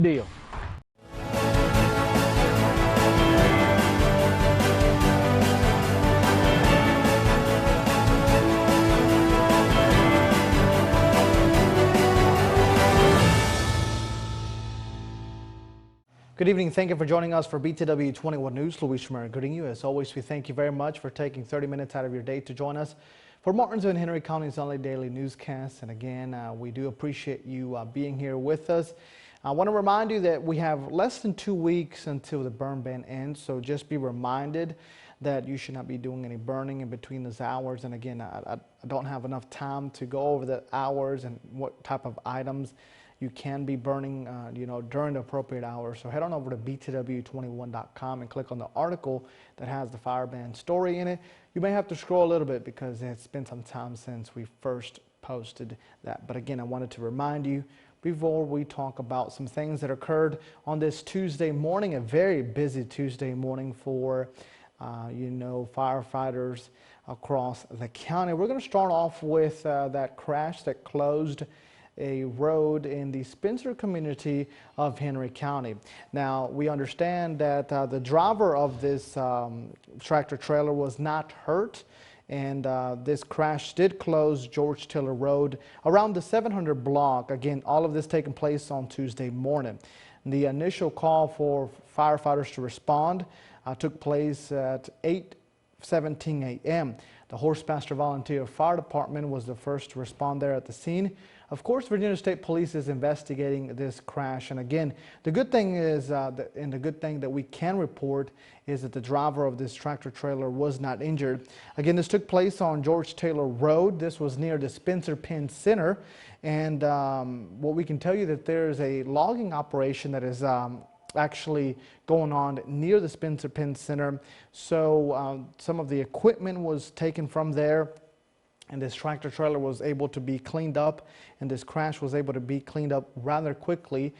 deal. Good evening. Thank you for joining us for BTW 21 News. Luis Schmer greeting you. As always, we thank you very much for taking 30 minutes out of your day to join us for Martinsville and Henry County's only daily newscast. And again, we do appreciate you being here with us. I want to remind you that we have less than 2 weeks until the burn ban ends. So just be reminded that you should not be doing any burning in between those hours. And again, I don't have enough time to go over the hours and what type of items you can be burning, during the appropriate hours. So head on over to btw21.com and click on the article that has the fire ban story in it. You may have to scroll a little bit because it's been some time since we first posted that. But again, I wanted to remind you before we talk about some things that occurred on this Tuesday morning, a very busy Tuesday morning for, firefighters across the county. We're going to start off with that crash that closed a road in the Spencer community of Henry County. Now, we understand that the driver of this tractor trailer was not hurt, and this crash did close George Taylor Road around the 700 block. Again, all of this taking place on Tuesday morning. The initial call for firefighters to respond took place at 8:17 a.m. The Horsemaster Volunteer Fire Department was the first to respond there at the scene. Of course, Virginia State Police is investigating this crash. And again, the good thing is, the good thing that we can report is that the driver of this tractor trailer was not injured. Again, this took place on George Taylor Road. This was near the Spencer Penn Center. And what we can tell you that there's a logging operation that is actually going on near the Spencer Penn Center. So some of the equipment was taken from there, and this tractor trailer was able to be cleaned up, and this crash was able to be cleaned up rather quickly.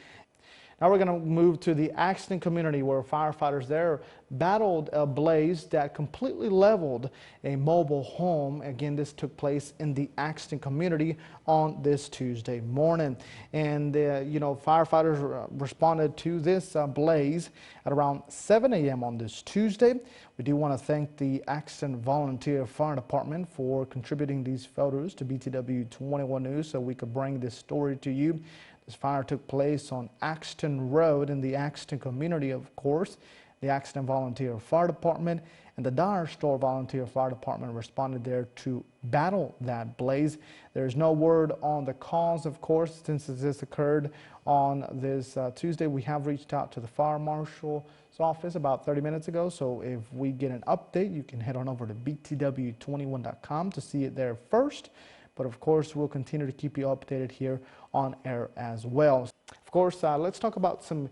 Now we're going to move to the Axton community, where firefighters there battled a blaze that completely leveled a mobile home. Again, this took place in the Axton community on this Tuesday morning. And, firefighters responded to this blaze at around 7 a.m. on this Tuesday. We do want to thank the Axton Volunteer Fire Department for contributing these photos to BTW 21 News so we could bring this story to you. This fire took place on Axton Road in the Axton community, of course. The Axton Volunteer Fire Department and the Dyer Store Volunteer Fire Department responded there to battle that blaze. There's no word on the cause, of course, since this occurred on this Tuesday. We have reached out to the fire marshal's office about 30 minutes ago. So if we get an update, you can head on over to btw21.com to see it there first. But of course, we'll continue to keep you updated here on air as well. Of course, let's talk about some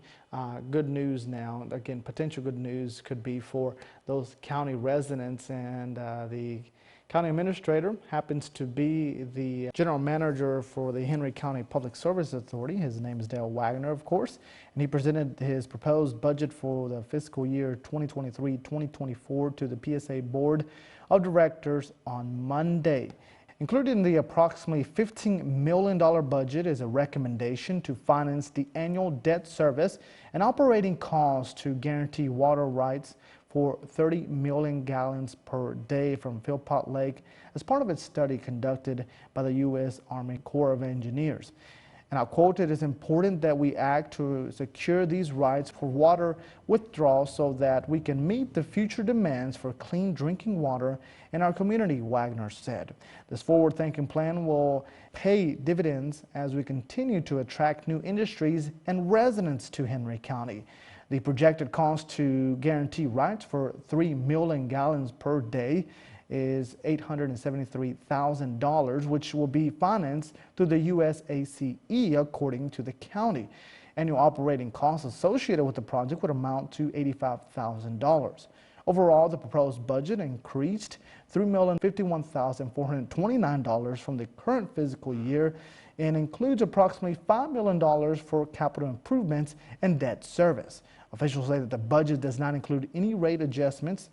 good news now. Again, potential good news could be for those county residents, and the county administrator happens to be the general manager for the Henry County Public Service Authority. His name is Dale Wagner, of course, and he presented his proposed budget for the fiscal year 2023-2024 to the PSA Board of Directors on Monday. Included in the approximately $15 million budget is a recommendation to finance the annual debt service and operating costs to guarantee water rights for 30 million gallons per day from Philpott Lake as part of its study conducted by the U.S. Army Corps of Engineers. And I'll quote, "It is important that we act to secure these rights for water withdrawal so that we can meet the future demands for clean drinking water in our community," Wagner said. This forward-thinking plan will pay dividends as we continue to attract new industries and residents to Henry County. The projected cost to guarantee rights for 3 million gallons per day is $873,000, which will be financed through the USACE, according to the county. Annual operating costs associated with the project would amount to $85,000. Overall, the proposed budget increased $3,051,429 from the current fiscal year and includes approximately $5 million for capital improvements and debt service. Officials say that the budget does not include any rate adjustments,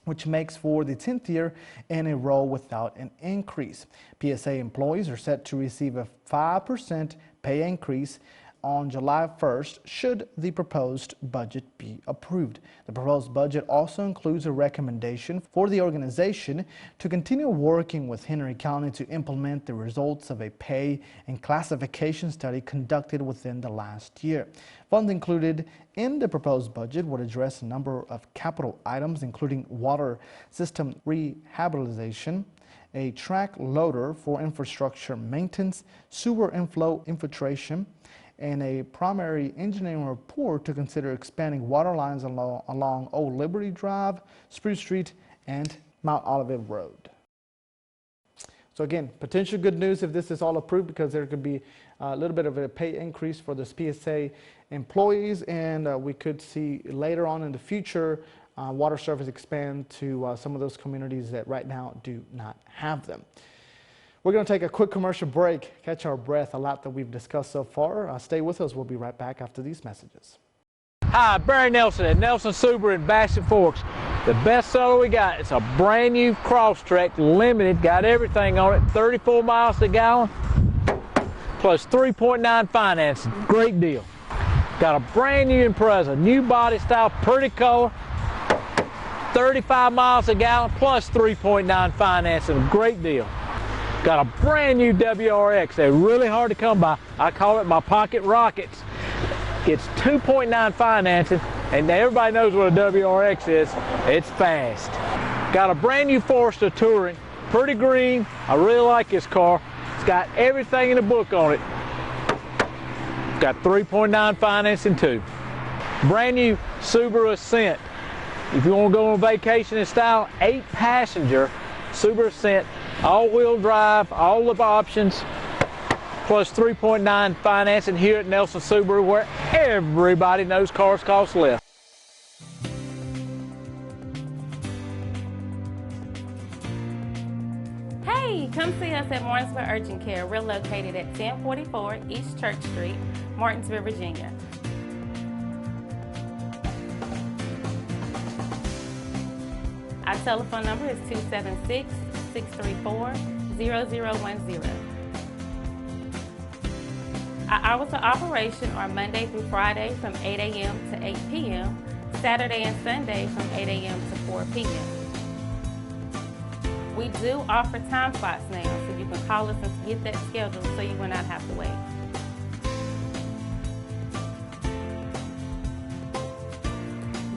which makes for the 10th year in a row without an increase. PSA employees are set to receive a 5% pay increase on July 1st should the proposed budget be approved. The proposed budget also includes a recommendation for the organization to continue working with Henry County to implement the results of a pay and classification study conducted within the last year. Funds included in the proposed budget would address a number of capital items, including water system rehabilitation, a track loader for infrastructure maintenance, sewer inflow infiltration, and a primary engineering report to consider expanding water lines along Old Liberty Drive, Spruce Street, and Mount Olive Road. So again, potential good news if this is all approved, because there could be a little bit of a pay increase for the PSA employees, and we could see later on in the future water service expand to some of those communities that right now do not have them. We're going to take a quick commercial break, catch our breath. A lot that we've discussed so far. Stay with us. We'll be right back after these messages. Hi, Barry Nelson at Nelson Subaru in Bassett Forks. The best seller we got. It's a brand new Crosstrek Limited. Got everything on it. 34 miles a gallon plus 3.9 financing. Great deal. Got a brand new Impreza, new body style, pretty color. 35 miles a gallon plus 3.9 financing. Great deal. Got a brand new WRX. They're really hard to come by. I call it my pocket rockets. It's 2.9 financing, and everybody knows what a WRX is. It's fast. Got a brand new Forester Touring, pretty green. I really like this car. It's got everything in the book on it. Got 3.9 financing too. Brand new Subaru Ascent. If you want to go on vacation in style, 8-passenger Subaru Ascent, all-wheel drive, all the options, plus 3.9 financing here at Nelson Subaru, where everybody knows cars cost less. Hey, come see us at Martinsville Urgent Care. We're located at 1044 East Church Street, Martinsville, Virginia. Our telephone number is 276-634-0010. Our hours of operation are Monday through Friday from 8 a.m. to 8 p.m., Saturday and Sunday from 8 a.m. to 4 p.m. We do offer time slots now, so you can call us and get that scheduled so you will not have to wait.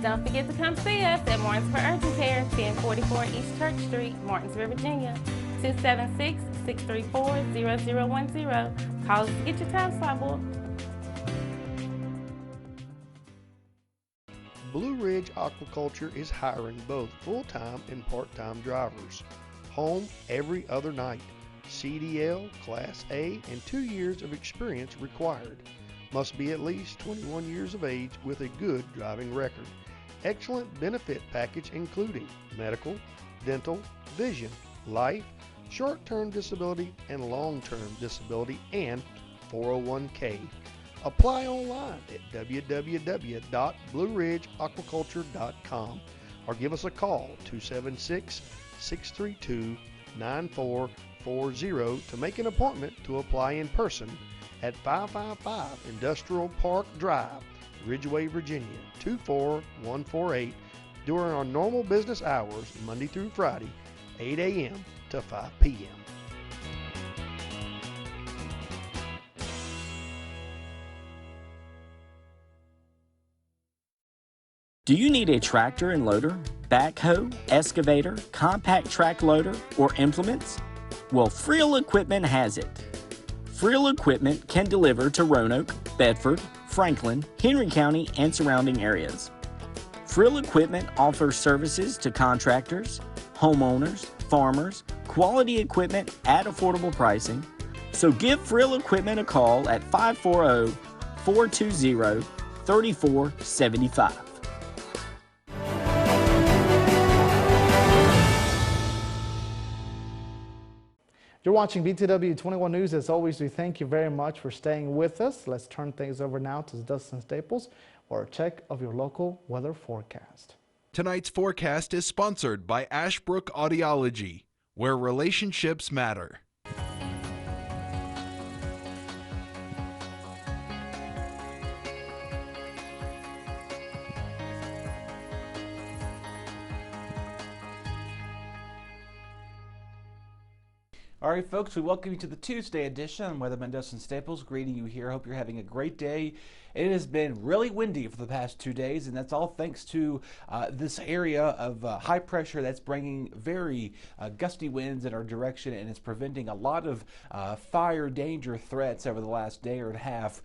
Don't forget to come see us at Martinsville Urgent Care, 1044 East Church Street, Martinsville, Virginia, 276-634-0010. Call us to get your time slot booked. Blue Ridge Aquaculture is hiring both full-time and part-time drivers. Home every other night. CDL, Class A, and 2 years of experience required. Must be at least 21 years of age with a good driving record. Excellent benefit package including medical, dental, vision, life, short-term disability, and long-term disability, and 401k. Apply online at www.blueridgeaquaculture.com or give us a call 276-632-9440 to make an appointment to apply in person at 555 Industrial Park Drive, Ridgeway, Virginia 24148 during our normal business hours Monday through Friday, 8 a.m. to 5 p.m. Do you need a tractor and loader, backhoe, excavator, compact track loader, or implements? Well, Friel Equipment has it. Friel Equipment can deliver to Roanoke, Bedford, Franklin, Henry County, and surrounding areas. Friel Equipment offers services to contractors, homeowners, farmers, quality equipment at affordable pricing. So give Friel Equipment a call at 540-420-3475. You're watching BTW 21 News. As always, we thank you very much for staying with us. Let's turn things over now to Dustin Staples for a check of your local weather forecast. Tonight's forecast is sponsored by Ashbrook Audiology, where relationships matter. All right, folks, we welcome you to the Tuesday edition. I'm Weatherman Dustin Staples, greeting you here. Hope you're having a great day. It has been really windy for the past 2 days, and that's all thanks to this area of high pressure that's bringing very gusty winds in our direction, and it's preventing a lot of fire danger threats over the last day or a half.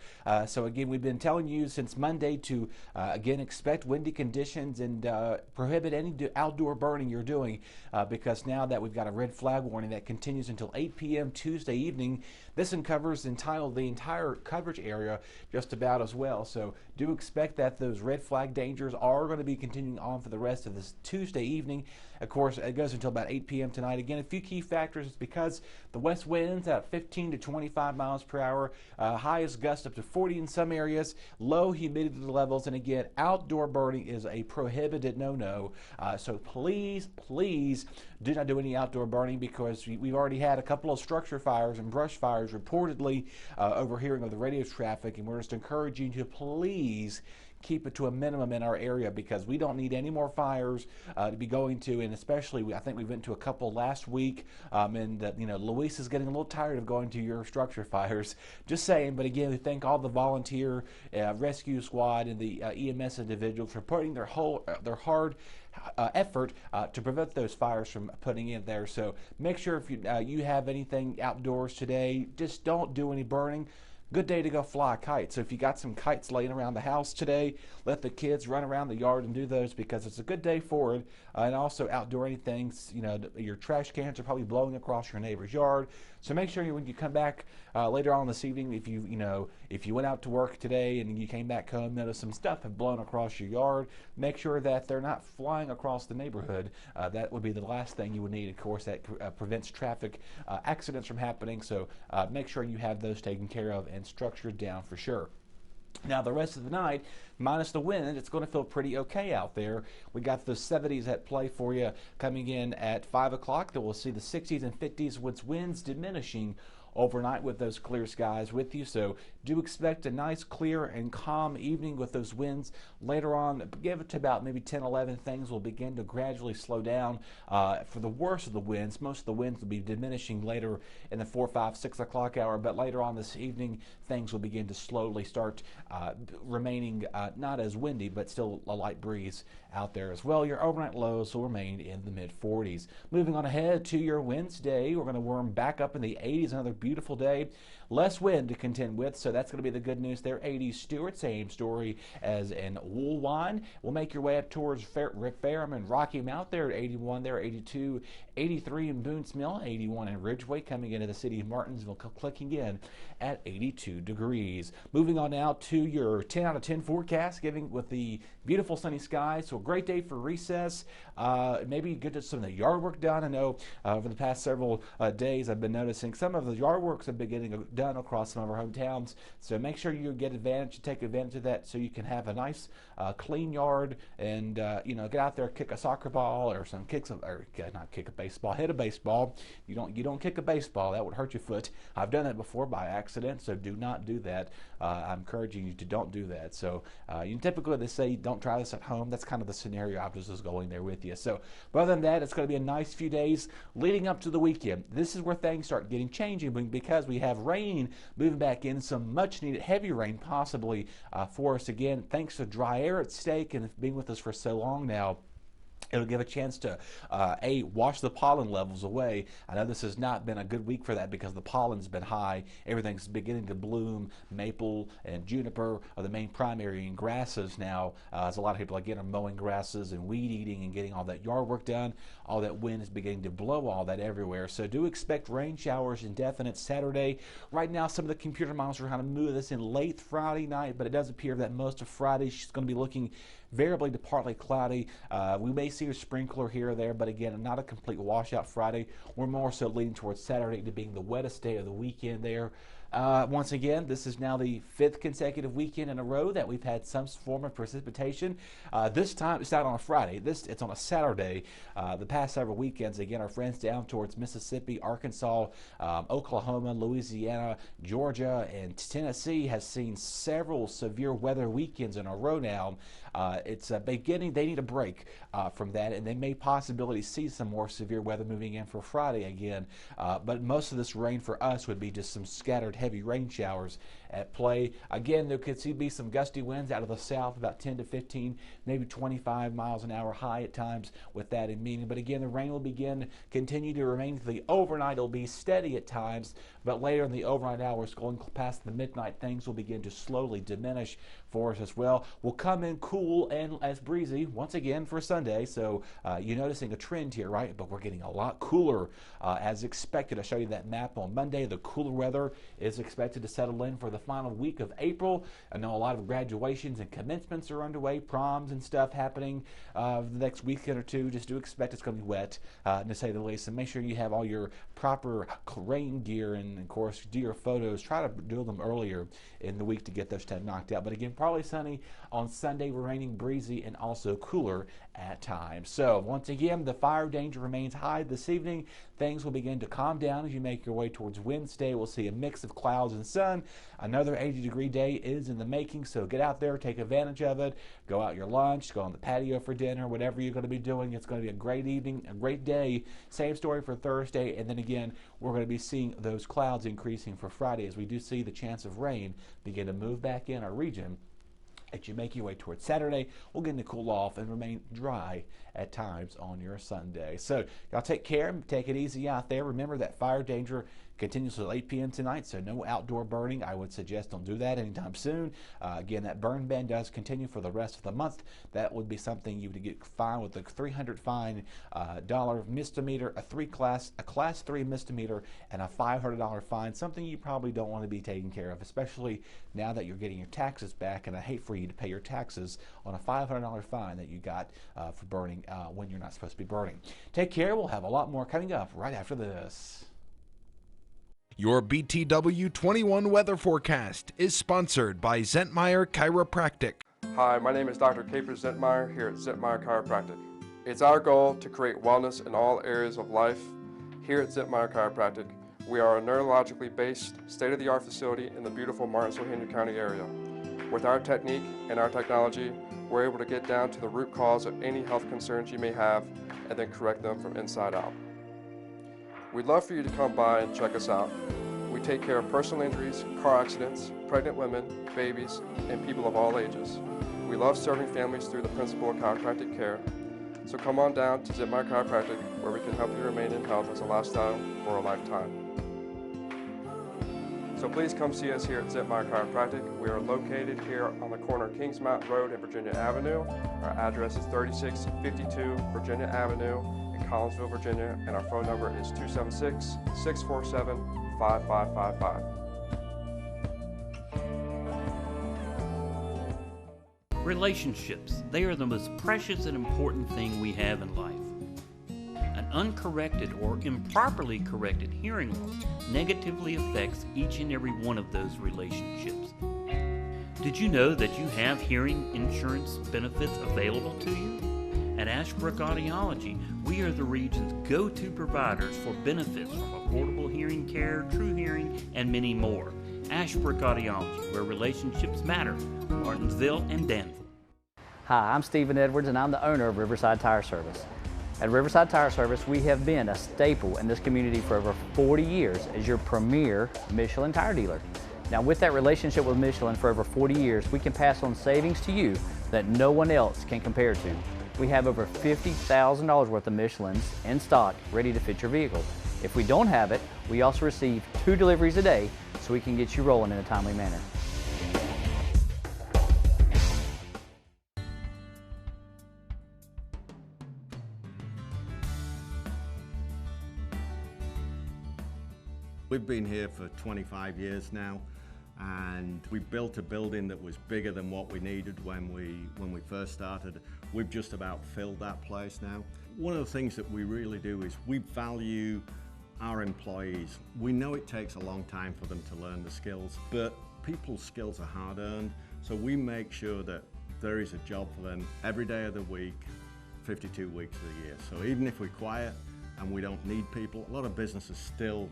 So again, we've been telling you since Monday to again expect windy conditions and prohibit any outdoor burning you're doing because now that we've got a red flag warning that continues until 8 p.m. Tuesday evening. This covers the entire coverage area just about as well. So do expect that those red flag dangers are going to be continuing on for the rest of this Tuesday evening. Of course, it goes until about 8 p.m. tonight. Again, a few key factors is because the west winds at 15 to 25 miles per hour, highest gust up to 40 in some areas, low humidity levels, and again, outdoor burning is a prohibited no-no. So please do not do any outdoor burning because we've already had a couple of structure fires and brush fires reportedly overhearing of the radio traffic, and we're just encouraging you to please keep it to a minimum in our area because we don't need any more fires to be going to, and especially I think we went to a couple last week, and Luis is getting a little tired of going to your structure fires. Just saying, but again, we thank all the volunteer rescue squad and the EMS individuals for putting their hard effort to prevent those fires from putting in there. So make sure if you have anything outdoors today, just don't do any burning. Good day to go fly a kite. So if you got some kites laying around the house today, let the kids run around the yard and do those because it's a good day for it. And also outdoor things, your trash cans are probably blowing across your neighbor's yard. So make sure when you come back later on this evening, if you went out to work today and you came back home, notice some stuff have blown across your yard, make sure that they're not flying across the neighborhood. That would be the last thing you would need. Of course, that prevents traffic accidents from happening. So make sure you have those taken care of and structured down for sure. Now, the rest of the night, minus the wind, it's going to feel pretty okay out there. We got the 70s at play for you coming in at 5 o'clock. Then we'll see the 60s and 50s with winds diminishing overnight with those clear skies with you. So do expect a nice, clear, and calm evening with those winds. Later on, give it to about maybe 10, 11, things will begin to gradually slow down. For the worst of the winds, most of the winds will be diminishing later in the 4, 5, 6 o'clock hour, but later on this evening, things will begin to slowly start remaining not as windy, but still a light breeze out there as well. Your overnight lows will remain in the mid-40s. Moving on ahead to your Wednesday, we're going to warm back up in the 80s, another beautiful day. Less wind to contend with, so that's going to be the good news there. 80 Stewart, same story as in Woolwine. We'll make your way up towards Ferrum and Rocky Mount there at 81 there, 82, 83 in Boone's Mill, 81 in Ridgeway, coming into the city of Martinsville, clicking in at 82 degrees. Moving on now to your 10 out of 10 forecast, giving with the beautiful sunny skies. So a great day for recess. Maybe get some of the yard work done. I know over the past several days I've been noticing some of the yard works have been getting done across some of our hometowns. So make sure you take advantage of that so you can have a nice clean yard and get out there, kick a soccer ball or not kick a baseball, hit a baseball. You don't kick a baseball, that would hurt your foot. I've done that before by accident, so do not do that. I'm encouraging you to don't do that. So typically they say don't try this at home. That's kind of the scenario I was just going there with you. So but other than that, it's going to be a nice few days leading up to the weekend. This is where things start getting changing because we have rain moving back in, some much needed heavy rain possibly for us again, thanks to dry air at stake and being with us for so long now. It'll give a chance to, wash the pollen levels away. I know this has not been a good week for that because the pollen's been high. Everything's beginning to bloom. Maple and juniper are the main primary grasses now. As a lot of people, again, are mowing grasses and weed eating and getting all that yard work done. All that wind is beginning to blow all that everywhere. So do expect rain showers indefinite Saturday. Right now, some of the computer models are trying to move this in late Friday night, but it does appear that most of Friday she's going to be looking variably to partly cloudy. We may see a sprinkler here or there, but again, not a complete washout Friday. We're more so leaning towards Saturday to being the wettest day of the weekend there. Once again, this is now the 5th consecutive weekend in a row that we've had some form of precipitation. This time it's not on a Friday. It's on a Saturday. The past several weekends, again, our friends down towards Mississippi, Arkansas, Oklahoma, Louisiana, Georgia, and Tennessee has seen several severe weather weekends in a row now. It's beginning. They need a break from that, and they may possibly see some more severe weather moving in for Friday again. But most of this rain for us would be just some scattered heavy rain showers at play. Again, there could be some gusty winds out of the south, about 10 to 15, maybe 25 miles an hour high at times with that in meaning. But again, the rain will continue to remain for the overnight. It'll be steady at times, but later in the overnight hours, going past the midnight, things will begin to slowly diminish for us as well. We'll come in cool and as breezy once again for Sunday. So you're noticing a trend here, right? But we're getting a lot cooler as expected. I'll show you that map on Monday. The cooler weather is expected to settle in for the final week of April. I know a lot of graduations and commencements are underway, proms and stuff happening the next weekend or two. Just do expect it's going to be wet, to say the least. And make sure you have all your proper rain gear and, of course, do your photos. Try to do them earlier in the week to get those stuff knocked out. But again, partly sunny on Sunday, remaining breezy and also cooler at times. So once again, the fire danger remains high this evening. Things will begin to calm down as you make your way towards Wednesday. We'll see a mix of clouds and sun. Another 80-degree day is in the making, so get out there, take advantage of it. Go out your lunch, go on the patio for dinner, whatever you're going to be doing. It's going to be a great evening, a great day. Same story for Thursday, and then again, we're going to be seeing those clouds increasing for Friday as we do see the chance of rain begin to move back in our region. As you make your way towards Saturday, we'll begin to cool off and remain dry at times on your Sunday. So y'all take care, take it easy out there. Remember that fire danger continues until 8 p.m. tonight, so no outdoor burning. I would suggest don't do that anytime soon. Again, that burn ban does continue for the rest of the month. That would be something you would get fined with a $300 fine, dollar misdemeanor, a class 3 misdemeanor, and a $500 fine. Something you probably don't want to be taking care of, especially now that you're getting your taxes back, and I hate for you to pay your taxes on a $500 fine that you got for burning when you're not supposed to be burning. Take care. We'll have a lot more coming up right after this. Your BTW 21 weather forecast is sponsored by Zentmeyer Chiropractic. Hi, my name is Dr. Caper Zentmeyer here at Zentmeyer Chiropractic. It's our goal to create wellness in all areas of life. Here at Zentmeyer Chiropractic, we are a neurologically based, state-of-the-art facility in the beautiful Martinsville-Henry County area. With our technique and our technology, we're able to get down to the root cause of any health concerns you may have and then correct them from inside out. We'd love for you to come by and check us out. We take care of personal injuries, car accidents, pregnant women, babies, and people of all ages. We love serving families through the principle of chiropractic care. So come on down to Zentmeyer Chiropractic, where we can help you remain in health as a lifestyle for a lifetime. So please come see us here at Zentmeyer Chiropractic. We are located here on the corner of Kings Mountain Road and Virginia Avenue. Our address is 3652 Virginia Avenue in Collinsville, Virginia, and our phone number is 276-647-5555. Relationships, they are the most precious and important thing we have in life. An uncorrected or improperly corrected hearing loss negatively affects each and every one of those relationships. Did you know that you have hearing insurance benefits available to you? At Ashbrook Audiology, we are the region's go-to providers for benefits from affordable hearing care, true hearing, and many more. Ashbrook Audiology, where relationships matter, Martinsville and Danville. Hi, I'm Stephen Edwards, and I'm the owner of Riverside Tire Service. At Riverside Tire Service, we have been a staple in this community for over 40 years as your premier Michelin tire dealer. Now, with that relationship with Michelin for over 40 years, we can pass on savings to you that no one else can compare to. We have over $50,000 worth of Michelins in stock ready to fit your vehicle. If we don't have it, we also receive 2 deliveries a day so we can get you rolling in a timely manner. We've been here for 25 years now, and we built a building that was bigger than what we needed when we first started. We've just about filled that place now. One of the things that we really do is we value our employees, we know it takes a long time for them to learn the skills, but people's skills are hard earned, so we make sure that there is a job for them every day of the week, 52 weeks of the year. So even if we're quiet and we don't need people, a lot of businesses still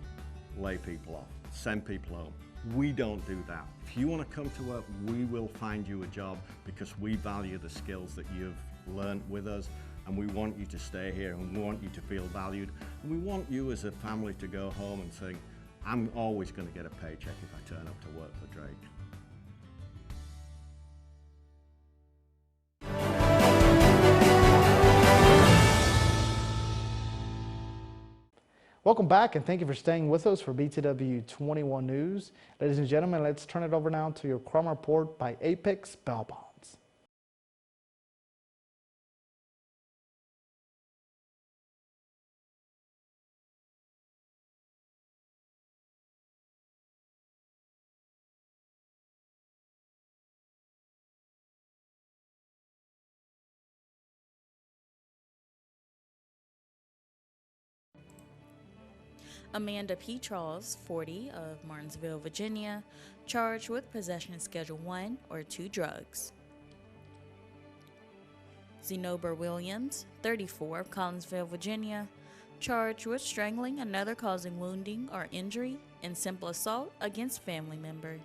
lay people off, send people home. We don't do that. If you want to come to work, we will find you a job because we value the skills that you've learned with us, and we want you to stay here, and we want you to feel valued, and we want you as a family to go home and think, I'm always going to get a paycheck if I turn up to work for Drake. Welcome back, and thank you for staying with us for BTW 21 News. Ladies and gentlemen, let's turn it over now to your crime report by Apex Bail Bonds. Amanda P. Charles, 40, of Martinsville, Virginia, charged with possession of Schedule 1 or 2 drugs. Zenober Williams, 34, of Collinsville, Virginia, charged with strangling another causing wounding or injury and simple assault against family member.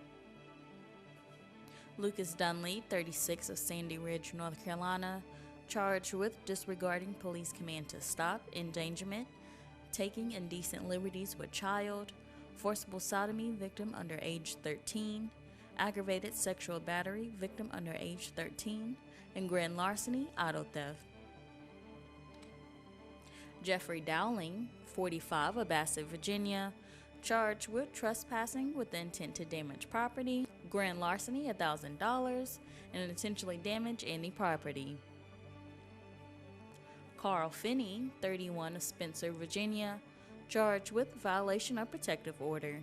Lucas Dunley, 36, of Sandy Ridge, North Carolina, charged with disregarding police command to stop, endangerment, taking indecent liberties with child, forcible sodomy, victim under age 13, aggravated sexual battery, victim under age 13, and grand larceny, auto theft. Jeffrey Dowling, 45, of Bassett, Virginia, charged with trespassing with the intent to damage property, grand larceny, $1,000, and intentionally damage any property. Carl Finney, 31, of Spencer, Virginia, charged with violation of protective order.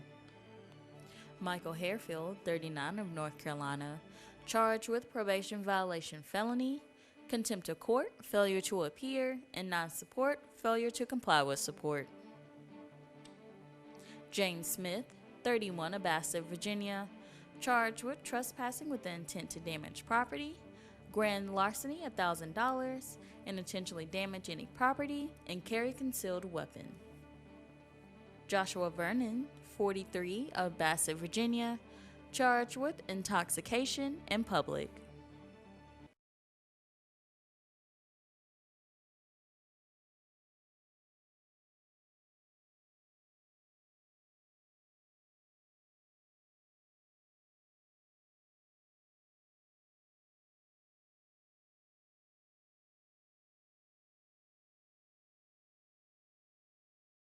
Michael Harefield, 39, of North Carolina, charged with probation violation felony, contempt of court, failure to appear, and non-support, failure to comply with support. James Smith, 31, of Bassett, Virginia, charged with trespassing with the intent to damage property, grand larceny, $1,000, and intentionally damage any property, and carry concealed weapon. Joshua Vernon, 43, of Bassett, Virginia, charged with intoxication in public.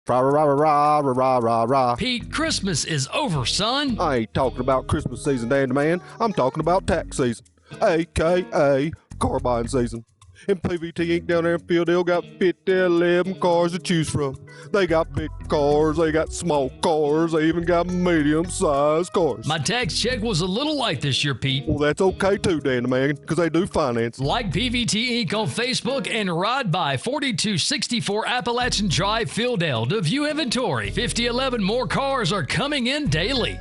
Rah, rah, rah, rah, rah, rah, rah. Pete, Christmas is over, son. I ain't talking about Christmas season, Dandy Man. I'm talking about tax season, a.k.a. car buying season. And PVT Inc. down there in Fieldale got 11 cars to choose from. They got big cars, they got small cars, they even got medium-sized cars. My tax check was a little light this year, Pete. Well, that's okay too, Dandy Man, because they do finance. Like PVT Inc. on Facebook and ride by 4264 Appalachian Drive, Fieldale to view inventory. 5011 more cars are coming in daily.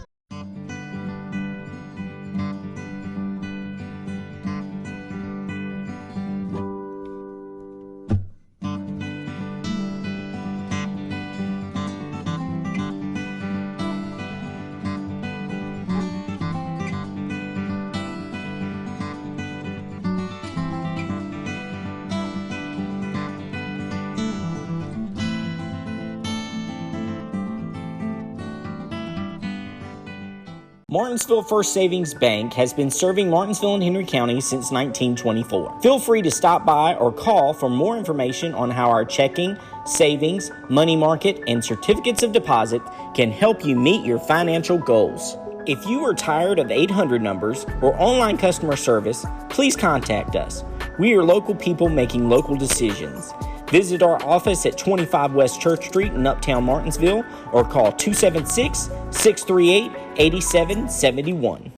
Martinsville First Savings Bank has been serving Martinsville and Henry County since 1924. Feel free to stop by or call for more information on how our checking, savings, money market, and certificates of deposit can help you meet your financial goals. If you are tired of 800 numbers or online customer service, please contact us. We are local people making local decisions. Visit our office at 25 West Church Street in Uptown Martinsville or call 276-638-8771.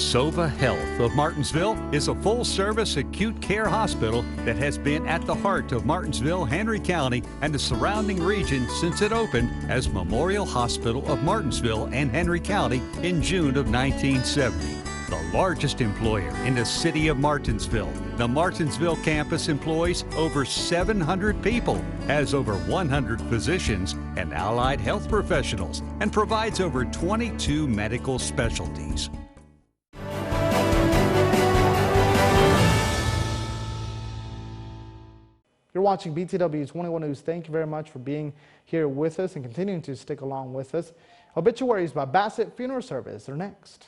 Sova Health of Martinsville is a full-service acute care hospital that has been at the heart of Martinsville, Henry County, and the surrounding region since it opened as Memorial Hospital of Martinsville and Henry County in June of 1970. The largest employer in the city of Martinsville, the Martinsville campus employs over 700 people, has over 100 physicians and allied health professionals, and provides over 22 medical specialties. You're watching BTW 21 News. Thank you very much for being here with us and continuing to stick along with us. Obituaries by Bassett Funeral Service are next.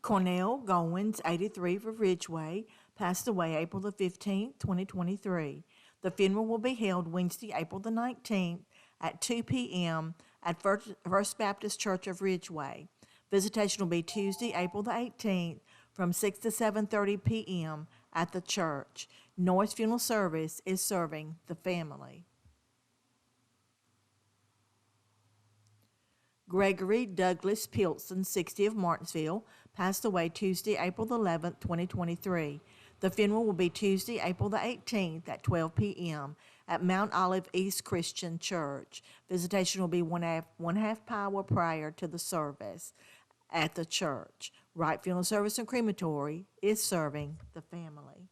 Cornell Goins, 83 of Ridgeway, passed away April the 15th, 2023. The funeral will be held Wednesday, April the 19th at 2 p.m. at First Baptist Church of Ridgeway. Visitation will be Tuesday, April the 18th from 6 to 7:30 p.m. at the church. Norris Funeral Service is serving the family. Gregory Douglas Pilson, 60 of Martinsville, passed away Tuesday, April the 11th, 2023. The funeral will be Tuesday, April the 18th at 12 p.m. at Mount Olive East Christian Church. Visitation will be one half hour prior to the service at the church. Wright Funeral Service and Crematory is serving the family.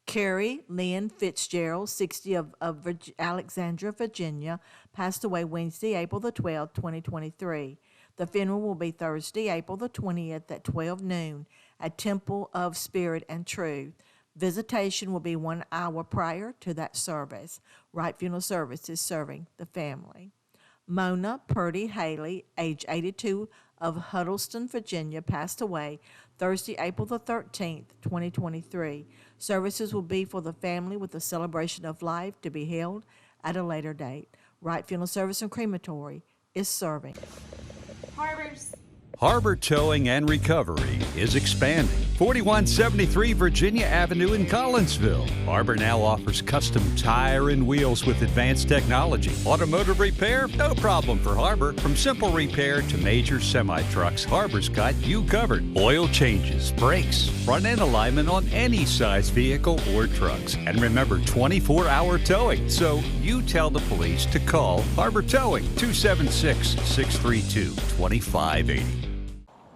Carrie Lynn Fitzgerald, 60 of Alexandria, Virginia, passed away Wednesday, April the 12th, 2023. The funeral will be Thursday, April the 20th at 12 noon at Temple of Spirit and Truth. Visitation will be 1 hour prior to that service. Wright Funeral Service is serving the family. Mona Purdy Haley, age 82 of Huddleston, Virginia, passed away Thursday, April the 13th, 2023. Services will be for the family with a celebration of life to be held at a later date. Wright Funeral Service and Crematory is serving. Harbor Towing and Recovery is expanding. 4173 Virginia Avenue in Collinsville. Harbor now offers custom tire and wheels with advanced technology. Automotive repair? No problem for Harbor. From simple repair to major semi-trucks, Harbor's got you covered. Oil changes, brakes, front end alignment on any size vehicle or trucks. And remember, 24-hour towing. So you tell the police to call Harbor Towing, 276-632-2580.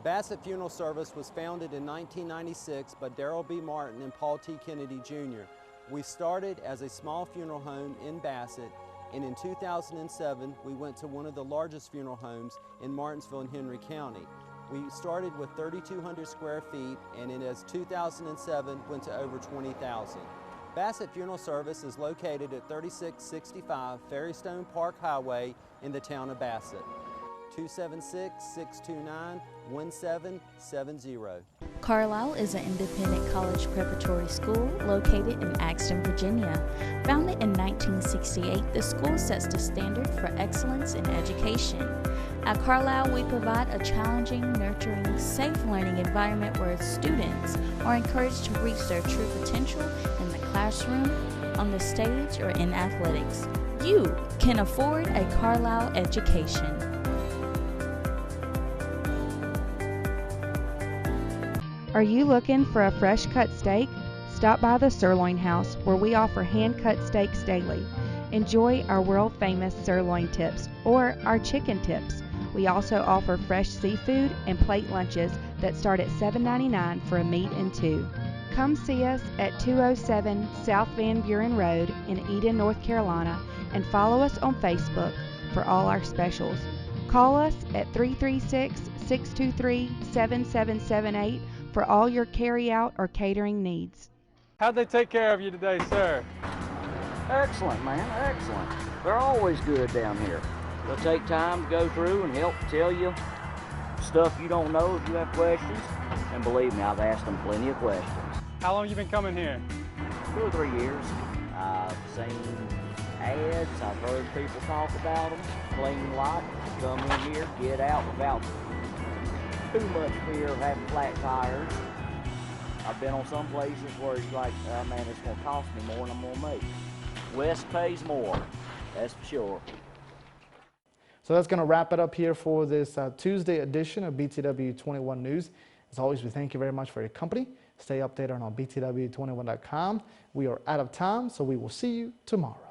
Bassett Funeral Service was founded in 1996 by Darrell B. Martin and Paul T. Kennedy Jr. We started as a small funeral home in Bassett, and in 2007 we went to one of the largest funeral homes in Martinsville and Henry County. We started with 3,200 square feet, and in 2007 went to over 20,000. Bassett Funeral Service is located at 3665 Ferrystone Park Highway in the town of Bassett. 276-629-1770. Carlisle is an independent college preparatory school located in Axton, Virginia. Founded in 1968, the school sets the standard for excellence in education. At Carlisle, we provide a challenging, nurturing, safe learning environment where students are encouraged to reach their true potential in the classroom, on the stage, or in athletics. You can afford a Carlisle education. Are you looking for a fresh cut steak? Stop by the Sirloin House, where we offer hand cut steaks daily. Enjoy our world famous sirloin tips or our chicken tips. We also offer fresh seafood and plate lunches that start at $7.99 for a meat and two. Come see us at 207 South Van Buren Road in Eden, North Carolina, and follow us on Facebook for all our specials. Call us at 336-623-7778 for all your carry-out or catering needs. How'd they take care of you today, sir? Excellent, man, excellent. They're always good down here. They'll take time to go through and help tell you stuff you don't know if you have questions. And believe me, I've asked them plenty of questions. How long have you been coming here? 2 or 3 years. I've seen ads, I've heard people talk about them, clean lot, come in here, get out without too much fear of having flat tires. I've been on some places where it's like, oh man, it's going to cost me more than I'm going to make. West pays more, that's for sure. So that's going to wrap it up here for this Tuesday edition of BTW 21 News. As always, we thank you very much for your company. Stay updated on BTW21.com. We are out of time, so we will see you tomorrow.